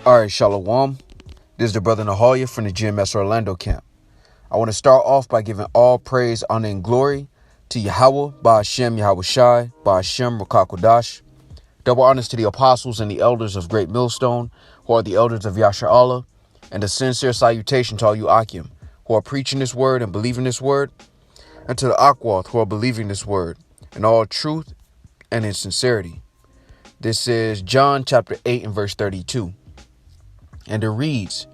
All right, Shalom. This is the brother Nahalia from the GMS Orlando camp. I want to start off by giving all praise, honor, and glory to Yahweh, Ba'ashem, Yahweh Shai, Ba'ashem, Rakakodash. Double honors to the apostles and the elders of Great Millstone, who are the elders of Yasha Allah, and a sincere salutation to all you Akim, who are preaching this word and believing this word, and to the Akwath, who are believing this word in all truth and in sincerity. This is John chapter 8 and verse 32. And it reads,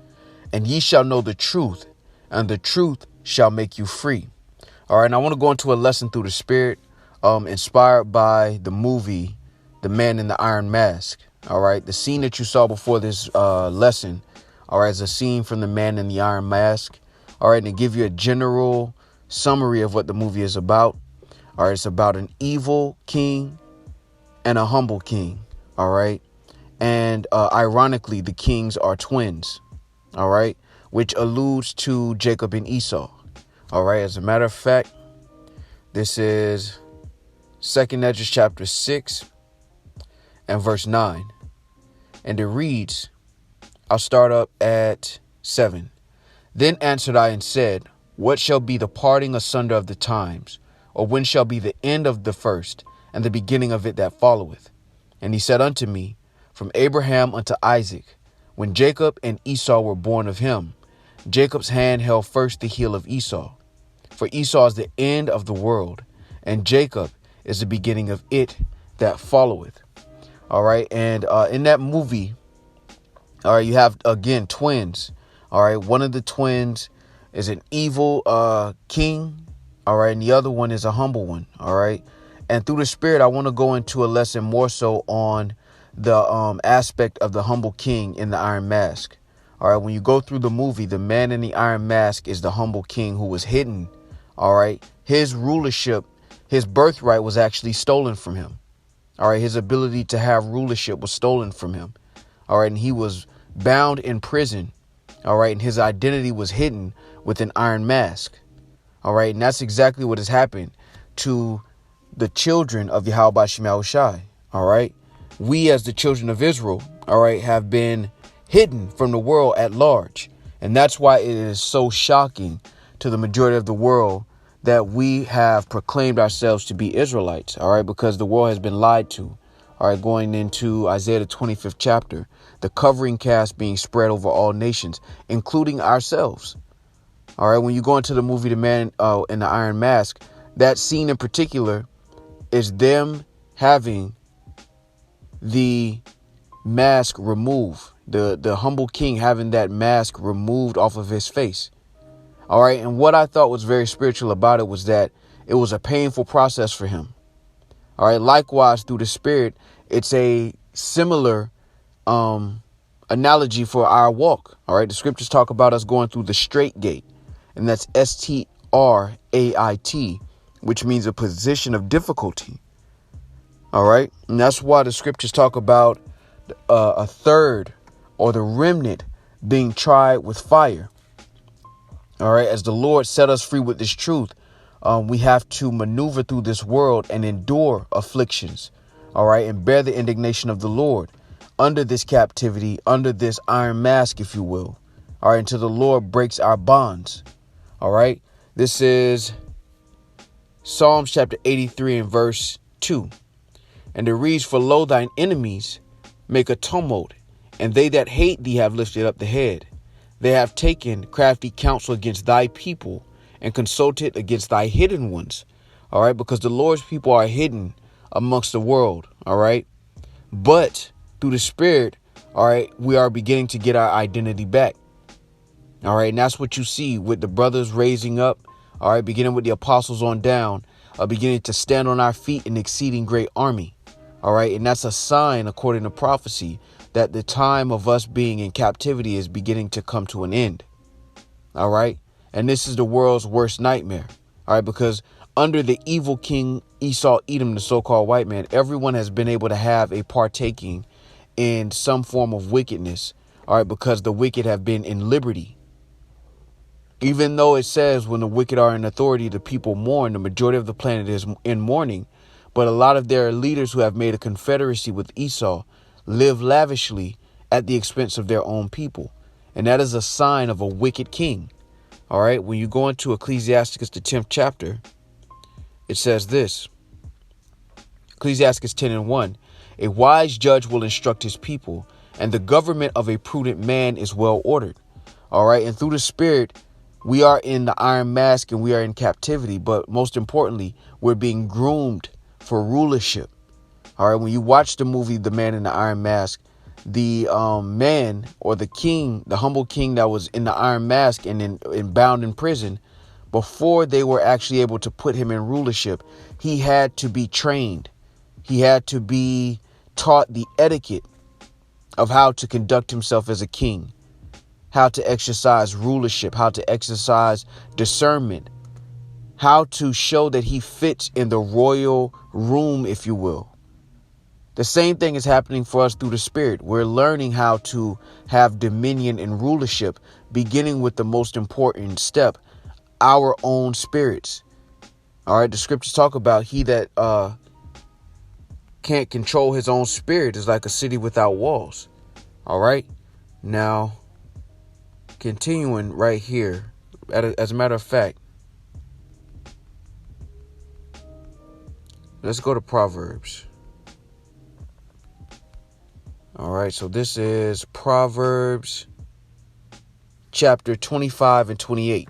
"And ye shall know the truth, and the truth shall make you free." All right, and I want to go into a lesson through the Spirit, inspired by the movie, The Man in the Iron Mask. All right, the scene that you saw before this lesson, all right, is a scene from The Man in the Iron Mask. All right, and to give you a general summary of what the movie is about. All right, it's about an evil king and a humble king. All right. And ironically, the kings are twins, all right, which alludes to Jacob and Esau. All right. As a matter of fact, this is 2nd Esdras chapter 6 and verse 9. And it reads, I'll start up at 7. Then answered I and said, what shall be the parting asunder of the times? Or when shall be the end of the first and the beginning of it that followeth? And he said unto me, from Abraham unto Isaac, when Jacob and Esau were born of him, Jacob's hand held first the heel of Esau. For Esau is the end of the world, and Jacob is the beginning of it that followeth. All right. And in that movie, all right, you have, again, twins. All right. One of the twins is an evil king. All right. And the other one is a humble one. All right. And through the Spirit, I want to go into a lesson more so on the aspect of the humble king in the Iron Mask. All right. When you go through the movie, the man in the Iron Mask is the humble king who was hidden. All right. His rulership, his birthright was actually stolen from him. All right. His ability to have rulership was stolen from him. All right. And he was bound in prison. All right. And his identity was hidden with an iron mask. All right. And that's exactly what has happened to the children of Yahweh Shai Shai. All right. We as the children of Israel, all right, have been hidden from the world at large. And that's why it is so shocking to the majority of the world that we have proclaimed ourselves to be Israelites. All right. Because the world has been lied to. All right. Going into Isaiah, the 25th chapter, the covering cast being spread over all nations, including ourselves. All right. When you go into the movie, The Man in the Iron Mask, that scene in particular is them having the mask removed, the humble king having that mask removed off of his face. All right. And what I thought was very spiritual about it was that it was a painful process for him. All right. Likewise, through the Spirit, it's a similar analogy for our walk. All right. The scriptures talk about us going through the straight gate, and that's Strait, which means a position of difficulty. All right. And that's why the scriptures talk about a third or the remnant being tried with fire. All right. As the Lord set us free with this truth, we have to maneuver through this world and endure afflictions. All right. And bear the indignation of the Lord under this captivity, under this iron mask, if you will. All right. Until the Lord breaks our bonds. All right. This is Psalms chapter 83 and verse 2. And it reads, for lo, thine enemies make a tumult, and they that hate thee have lifted up the head. They have taken crafty counsel against thy people and consulted against thy hidden ones. All right. Because the Lord's people are hidden amongst the world. All right. But through the Spirit, all right, we are beginning to get our identity back. All right. And that's what you see with the brothers raising up. All right. Beginning with the apostles on down, beginning to stand on our feet in exceeding great army. All right. And that's a sign, according to prophecy, that the time of us being in captivity is beginning to come to an end. All right. And this is the world's worst nightmare. All right. Because under the evil king Esau, Edom, the so-called white man, everyone has been able to have a partaking in some form of wickedness. All right. Because the wicked have been in liberty. Even though it says when the wicked are in authority, the people mourn, the majority of the planet is in mourning. But a lot of their leaders who have made a confederacy with Esau live lavishly at the expense of their own people. And that is a sign of a wicked king. All right. When you go into Ecclesiasticus, the 10th chapter, it says this. Ecclesiasticus 10:1. A wise judge will instruct his people, and the government of a prudent man is well ordered. All right. And through the Spirit, we are in the iron mask and we are in captivity. But most importantly, we're being groomed for rulership. All right. When you watch the movie The Man in the Iron Mask, the man or the king, the humble king that was in the iron mask and bound in prison, before they were actually able to put him in rulership, he had to be trained. He had to be taught the etiquette of how to conduct himself as a king, how to exercise rulership, how to exercise discernment, how to show that he fits in the royal room, if you will. The same thing is happening for us through the Spirit. We're learning how to have dominion and rulership, beginning with the most important step, our own spirits. All right. The scriptures talk about he that can't control his own spirit is like a city without walls. All right. Now, continuing right here, as a matter of fact, let's go to Proverbs. All right, so this is Proverbs chapter 25 and 28.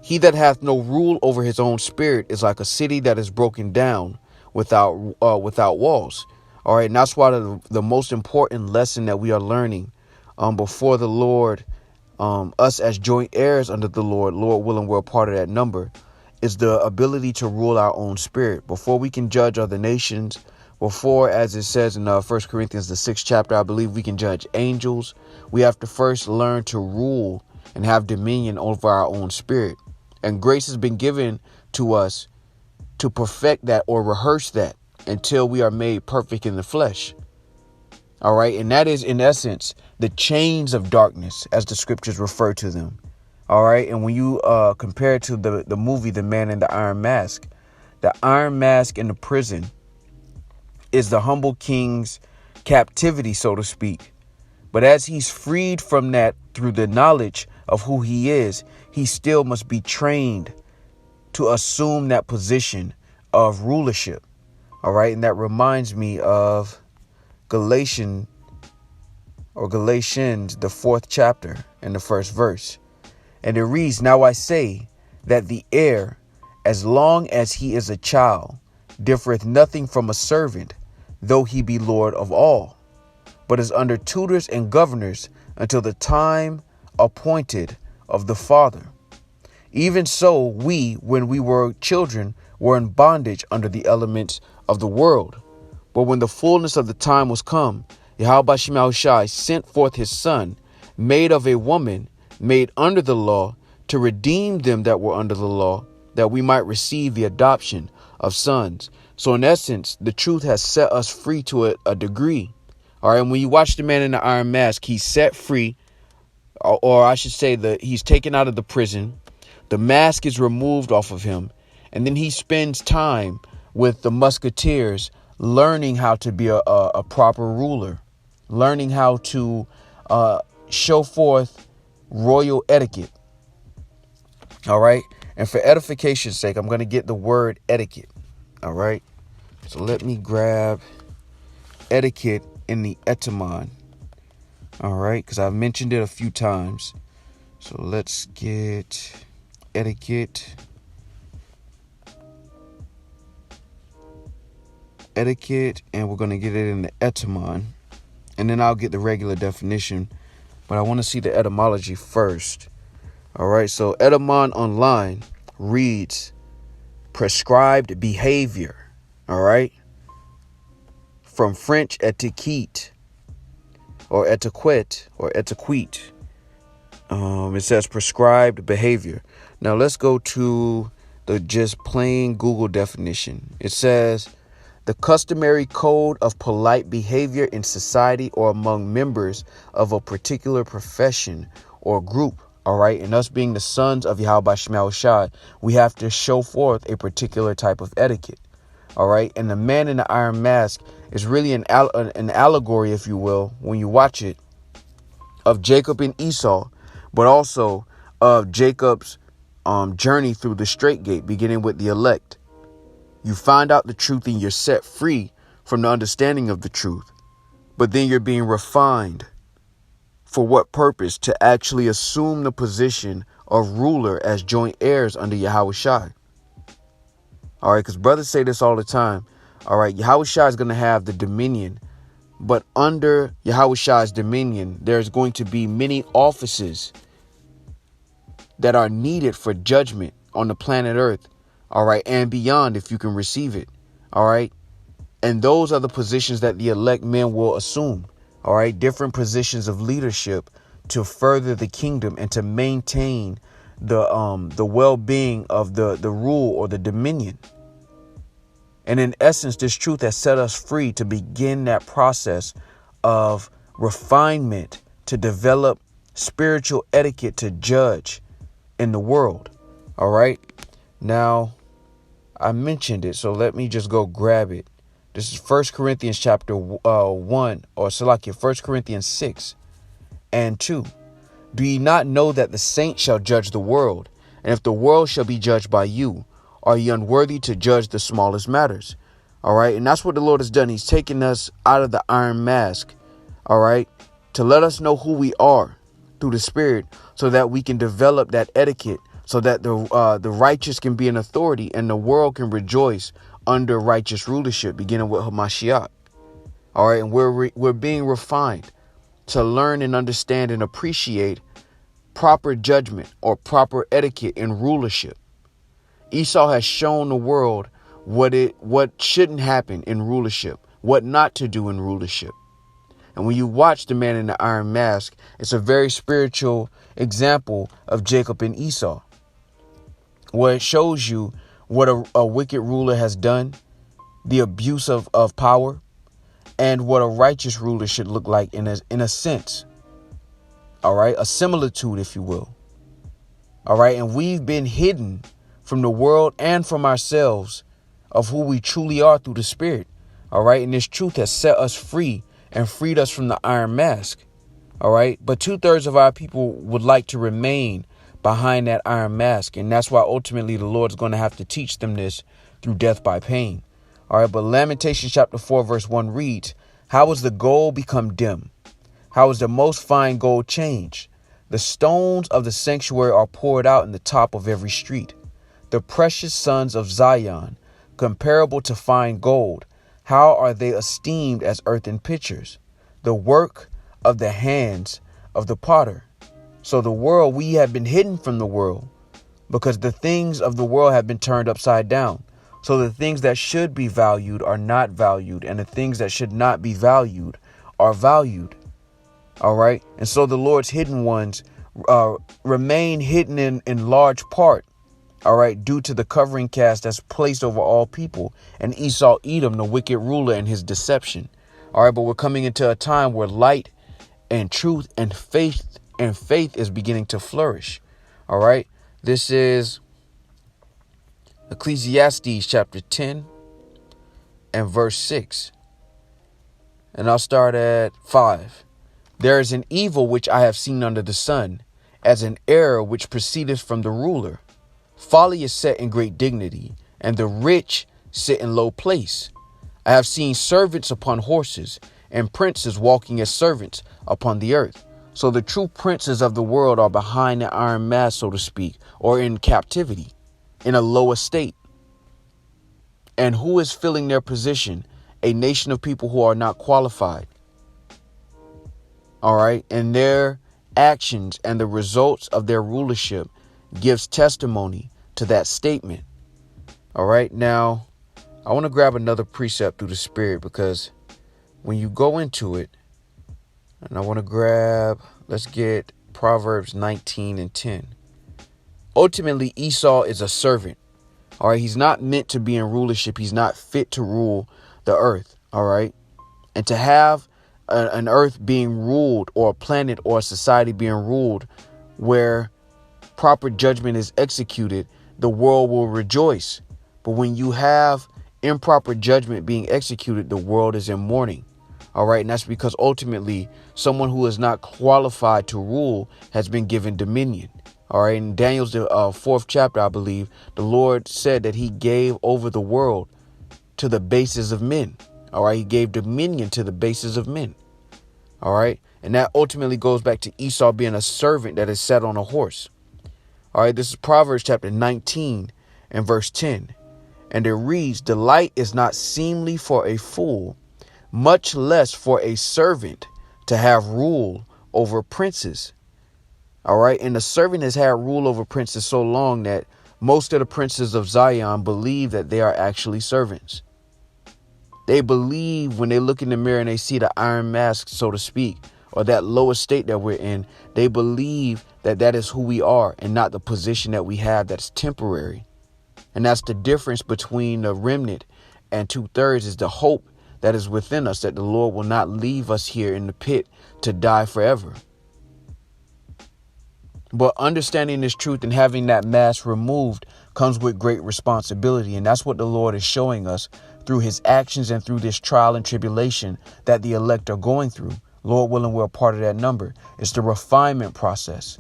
He that hath no rule over his own spirit is like a city that is broken down without walls. All right, and that's why the most important lesson that we are learning before the Lord, us as joint heirs under the Lord willing, we're a part of that number, is the ability to rule our own spirit. Before we can judge other nations, before, as it says in 1 Corinthians, the 6th chapter, I believe we can judge angels, we have to first learn to rule and have dominion over our own spirit. And grace has been given to us to perfect that or rehearse that until we are made perfect in the flesh. All right. And that is, in essence, the chains of darkness, as the scriptures refer to them. All right. And when you compare it to the movie, The Man in the Iron Mask in the prison is the humble king's captivity, so to speak. But as he's freed from that through the knowledge of who he is, he still must be trained to assume that position of rulership. All right. And that reminds me of Galatians, the 4th chapter and the 1st verse. And it reads, Now I say that the heir, as long as he is a child, differeth nothing from a servant, though he be Lord of all, but is under tutors and governors until the time appointed of the Father. Even so, we, when we were children, were in bondage under the elements of the world. But when the fullness of the time was come, Yahweh Shai sent forth his Son, made of a woman, made under the law, to redeem them that were under the law, that we might receive the adoption of sons. So in essence, the truth has set us free to a degree. All right. And when you watch The Man in the Iron Mask, he's set free, or I should say that he's taken out of the prison. The mask is removed off of him. And then he spends time with the musketeers, learning how to be a proper ruler, learning how to show forth royal etiquette. All right. And for edification's sake, I'm going to get the word etiquette. All right. So let me grab etiquette in the etymon. All right. Because I've mentioned it a few times. So let's get etiquette. And we're going to get it in the etymon. And then I'll get the regular definition. But I want to see the etymology first. All right. So etymon online reads prescribed behavior. All right. From French etiquette or etiquette. It says prescribed behavior. Now let's go to the just plain Google definition. It says the customary code of polite behavior in society or among members of a particular profession or group. All right. And us being the sons of Yahweh Shai, we have to show forth a particular type of etiquette. All right. And the Man in the Iron Mask is really an allegory, if you will, when you watch it, of Jacob and Esau, but also of Jacob's journey through the straight gate, beginning with the elect. You find out the truth and you're set free from the understanding of the truth, but then you're being refined. For what purpose? To actually assume the position of ruler as joint heirs under Yahweh Shai. All right, because brothers say this all the time. All right, Yahweh Shai is going to have the dominion, but under Yahweh Shai's dominion, there's going to be many offices that are needed for judgment on the planet Earth. All right, and beyond, if you can receive it. All right, and those are the positions that the elect men will assume. All right, different positions of leadership to further the kingdom and to maintain the well-being of the rule or the dominion. And in essence, this truth has set us free to begin that process of refinement, to develop spiritual etiquette to judge in the world. All right. Now, I mentioned it, so let me just go grab it. This is 1 Corinthians chapter 1, or Salakia, 1 Corinthians 6 and 2. Do ye not know that the saints shall judge the world? And if the world shall be judged by you, are ye unworthy to judge the smallest matters? All right. And that's what the Lord has done. He's taken us out of the iron mask. All right. To let us know who we are through the Spirit, so that we can develop that etiquette, so that the righteous can be an authority and the world can rejoice under righteous rulership, beginning with Hamashiach. All right. And we're being refined to learn and understand and appreciate proper judgment or proper etiquette in rulership. Esau has shown the world what shouldn't happen in rulership, what not to do in rulership. And when you watch the man in the iron mask, it's a very spiritual example of Jacob and Esau, where it shows you what a wicked ruler has done, the abuse of power, and what a righteous ruler should look like in a sense. All right. A similitude, if you will. All right. And we've been hidden from the world and from ourselves of who we truly are through the Spirit. All right. And this truth has set us free and freed us from the iron mask. All right. But 2/3 of our people would like to remain behind that iron mask. And that's why ultimately the Lord's going to have to teach them this through death by pain. All right. But Lamentations chapter 4, verse 1 reads, how is the gold become dim? How is the most fine gold changed? The stones of the sanctuary are poured out in the top of every street. The precious sons of Zion, comparable to fine gold, how are they esteemed as earthen pitchers, the work of the hands of the potter? So the world, we have been hidden from the world because the things of the world have been turned upside down. So the things that should be valued are not valued, and the things that should not be valued are valued. All right. And so the Lord's hidden ones remain hidden in large part. All right. Due to the covering cast that's placed over all people, and Esau, Edom, the wicked ruler, and his deception. All right. But we're coming into a time where light and truth and faith is beginning to flourish. All right. This is Ecclesiastes chapter 10 and verse 6. And I'll start at 5. There is an evil which I have seen under the sun, as an error which proceedeth from the ruler. Folly is set in great dignity, and the rich sit in low place. I have seen servants upon horses, and princes walking as servants upon the earth. So the true princes of the world are behind the iron mask, so to speak, or in captivity, in a low estate. And who is filling their position? A nation of people who are not qualified. All right. And their actions and the results of their rulership gives testimony to that statement. All right. Now, I want to grab another precept through the Spirit, because when you go into it, and I want to let's get Proverbs 19 and 10. Ultimately, Esau is a servant. All right. He's not meant to be in rulership. He's not fit to rule the earth. All right. And to have an earth being ruled, or a planet or a society being ruled where proper judgment is executed, the world will rejoice. But when you have improper judgment being executed, the world is in mourning. All right. And that's because ultimately someone who is not qualified to rule has been given dominion. All right. In Daniel's fourth chapter, I believe the Lord said that he gave over the world to the bases of men. All right. He gave dominion to the bases of men. All right. And that ultimately goes back to Esau being a servant that is sat on a horse. All right. This is Proverbs chapter 19 and verse 10. And it reads, delight is not seemly for a fool, much less for a servant to have rule over princes. All right. And the servant has had rule over princes so long that most of the princes of Zion believe that they are actually servants. They believe when they look in the mirror and they see the iron mask, so to speak, or that lower state that we're in, they believe that that is who we are and not the position that we have that's temporary. And that's the difference between the remnant and 2/3 is the hope that is within us, that the Lord will not leave us here in the pit to die forever. But understanding this truth and having that mask removed comes with great responsibility. And that's what the Lord is showing us through his actions and through this trial and tribulation that the elect are going through. Lord willing, we're a part of that number. It's the refinement process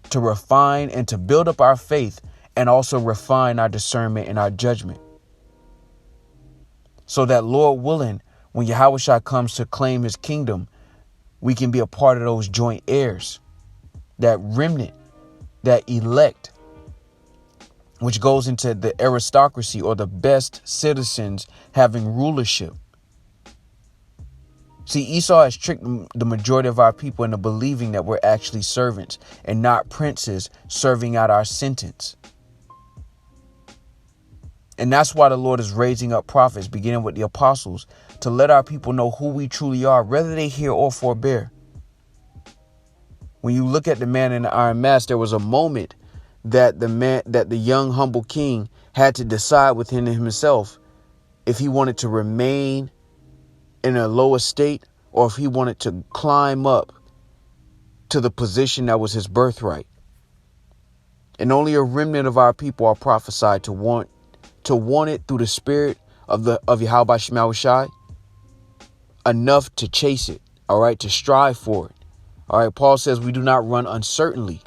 to refine and to build up our faith and also refine our discernment and our judgment. So that, Lord willing, when Yahushua comes to claim his kingdom, we can be a part of those joint heirs, that remnant, that elect, which goes into the aristocracy or the best citizens having rulership. See, Esau has tricked the majority of our people into believing that we're actually servants and not princes serving out our sentence. And that's why the Lord is raising up prophets, beginning with the apostles, to let our people know who we truly are, whether they hear or forbear. When you look at the man in the iron mask, there was a moment that the young humble king had to decide within himself if he wanted to remain in a lower state or if he wanted to climb up to the position that was his birthright. And only a remnant of our people are prophesied to want it through the spirit of Yahweh Shema Shai, enough to chase it, all right, to strive for it. All right, Paul says we do not run uncertainly.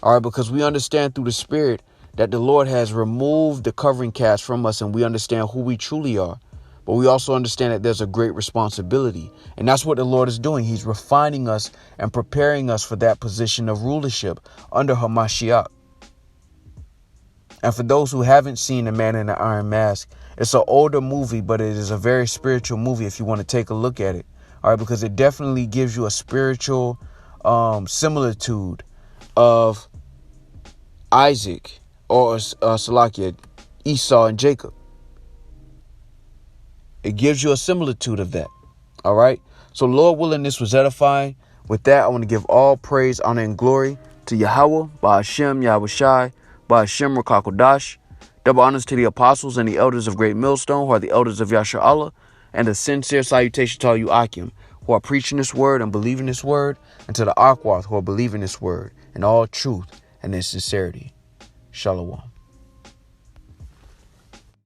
All right, because we understand through the spirit that the Lord has removed the covering cast from us and we understand who we truly are. But we also understand that there's a great responsibility. And that's what the Lord is doing. He's refining us and preparing us for that position of rulership under Hamashiach. And for those who haven't seen The Man in the Iron Mask, it's an older movie, but it is a very spiritual movie if you want to take a look at it. All right, because it definitely gives you a spiritual similitude of Isaac or Salakia, Esau and Jacob. It gives you a similitude of that. All right. So Lord willing, this was edifying. With that, I want to give all praise, honor, and glory to Yahweh, Ba'ashem, Yahushai, Ba'ashem, Rakakodash. Double honors to the apostles and the elders of Great Millstone, who are the elders of Yasha Allah, and a sincere salutation to all you Akim, who are preaching this word and believing this word, and to the Akwath, who are believing this word in all truth and in sincerity. Shalom.